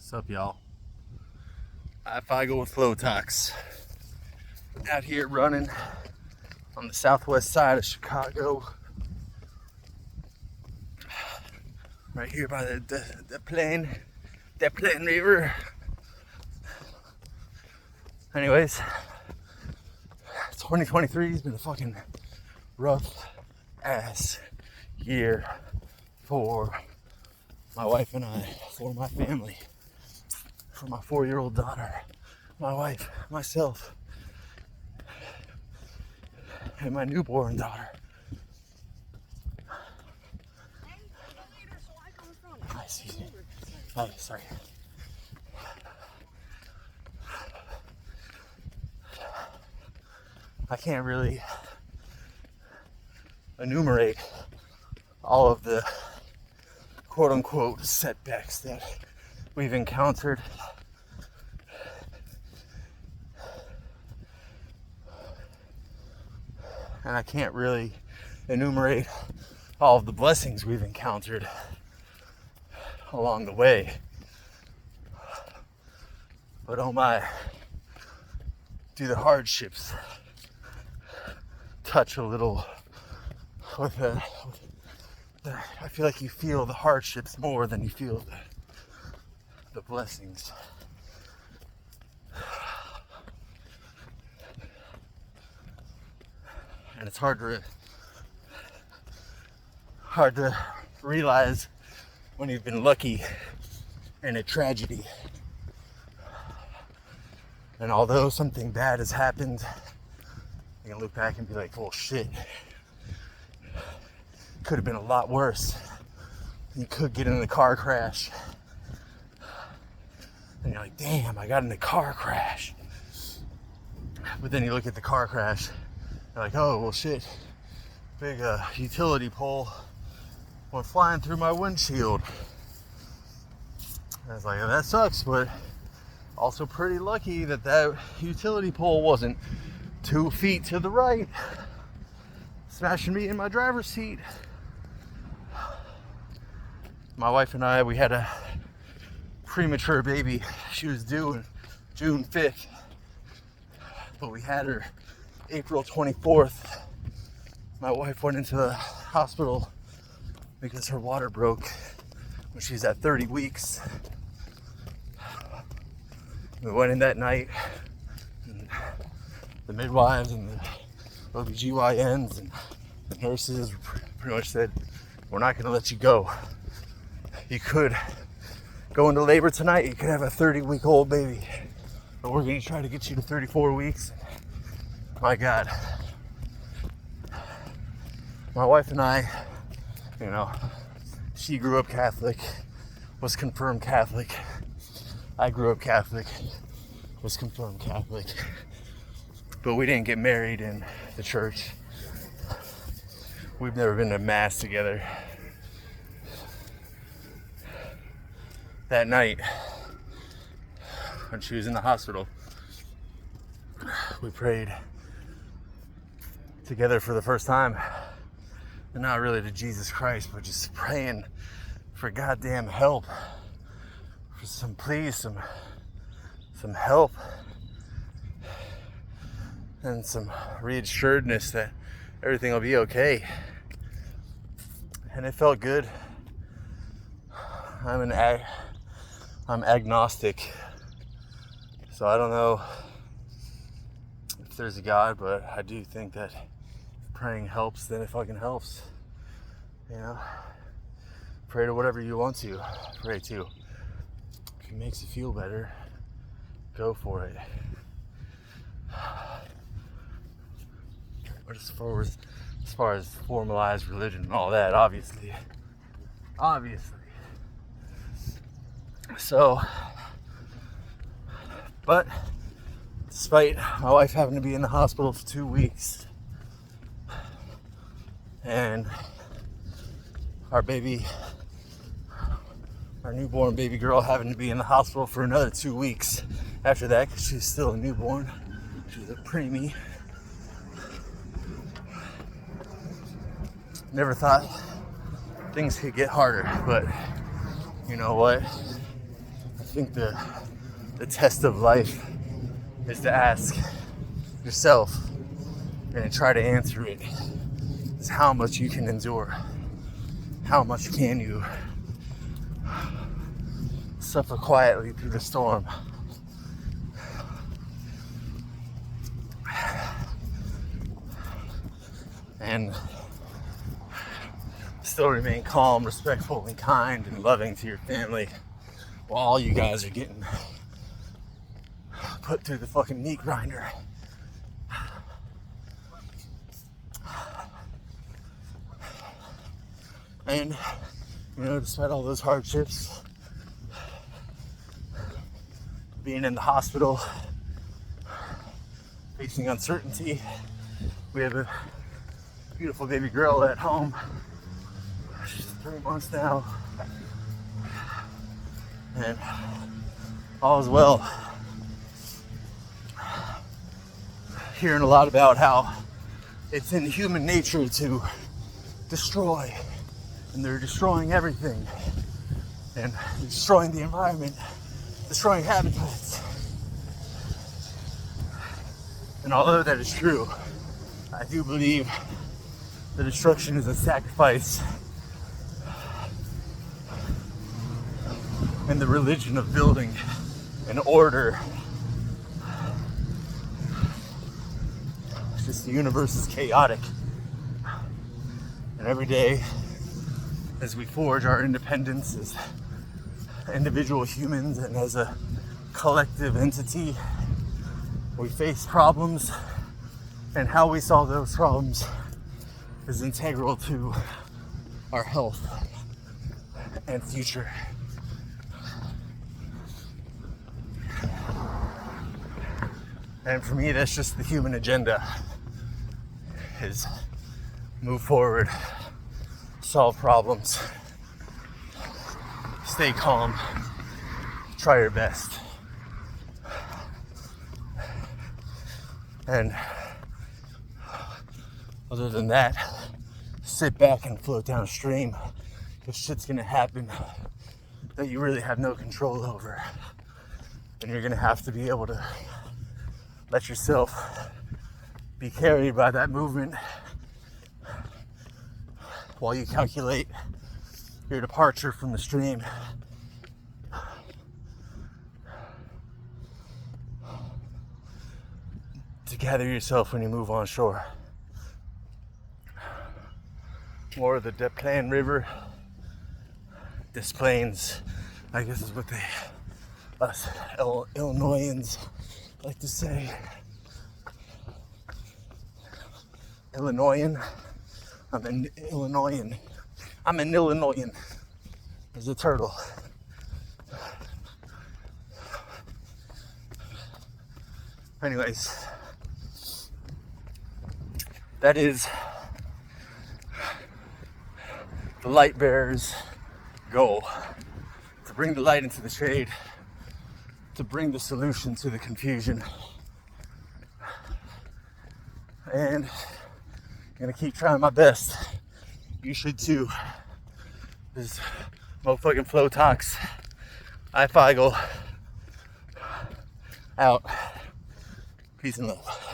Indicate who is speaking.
Speaker 1: What's up, y'all? I go with FLOWTOX. Out here running on the southwest side of Chicago. Right here by the Plain River. Anyways, 2023 has been a fucking rough ass year for my wife and I, for my family, for my 4-year-old daughter, my wife, myself, and my newborn daughter. Excuse me. Oh, sorry. I can't really enumerate all of the quote-unquote setbacks that we've encountered. And I can't really enumerate all of the blessings we've encountered along the way. But oh my, do the hardships touch a little with I feel like you feel the hardships more than you feel the blessings. And it's hard to realize when you've been lucky in a tragedy. And although something bad has happened, you can look back and be like, well, shit, could have been a lot worse. You could get in a car crash. And you're like, damn, I got in a car crash. But then you look at the car crash, you're like, oh, well, shit, big utility pole went flying through my windshield. And I was like, oh, that sucks, but also pretty lucky that utility pole wasn't 2 feet to the right, smashing me in my driver's seat. My wife and I, we had a premature baby. She was due on June 5th, but we had her April 24th. My wife went into the hospital because her water broke when she was at 30 weeks. We went in that night, and the midwives and the OBGYNs and the nurses pretty much said, we're not gonna let you go. You could go into labor tonight, you could have a 30-week-old baby, but we're gonna try to get you to 34 weeks. My God. My wife and I, you know, she grew up Catholic, was confirmed Catholic. I grew up Catholic, was confirmed Catholic. But we didn't get married in the church. We've never been to mass together. That night, when she was in the hospital, we prayed together for the first time. And not really to Jesus Christ, but just praying for goddamn help. For some help. And some reassuredness that everything will be okay. And it felt good. I'm agnostic, so I don't know if there's a God, but I do think that if praying helps, then it fucking helps. You know, pray to whatever you want to pray to. If it makes you feel better, go for it. But as far as formalized religion and all that, obviously. So, but despite my wife having to be in the hospital for 2 weeks and our newborn baby girl having to be in the hospital for another 2 weeks after that because she's still a newborn, she's a preemie. Never thought things could get harder, but you know what? I think the test of life is to ask yourself and try to answer it is how much you can endure. How much can you suffer quietly through the storm? And still remain calm, respectful, and kind and loving to your family while all you guys are getting put through the fucking meat grinder. And, you know, despite all those hardships, being in the hospital, facing uncertainty, we have a beautiful baby girl at home. She's 3 months now. And all is well. Hearing a lot about how it's in human nature to destroy. And they're destroying everything. And destroying the environment. Destroying habitats. And although that is true, I do believe the destruction is a sacrifice in the religion of building an order. It's just the universe is chaotic. And every day, as we forge our independence as individual humans and as a collective entity, we face problems, and how we solve those problems is integral to our health and future. And for me, that's just the human agenda, is move forward, solve problems, stay calm, try your best. And other than that, sit back and float downstream, because shit's gonna happen that you really have no control over. And you're gonna have to be able to let yourself be carried by that movement while you calculate your departure from the stream. To gather yourself when you move on shore. More of the Des Plaines River. Des Plaines, I guess is what us Illinoisans like to say. Illinoisan. I'm an Illinoisan. I'm an Illinoisan. There's a turtle. Anyways, that is the light bearer's goal. To bring the light into the shade. To bring the solution to the confusion. And I'm gonna keep trying my best. You should too. This is motherfucking FLOWTOX. I Feigl. Out. Peace and love.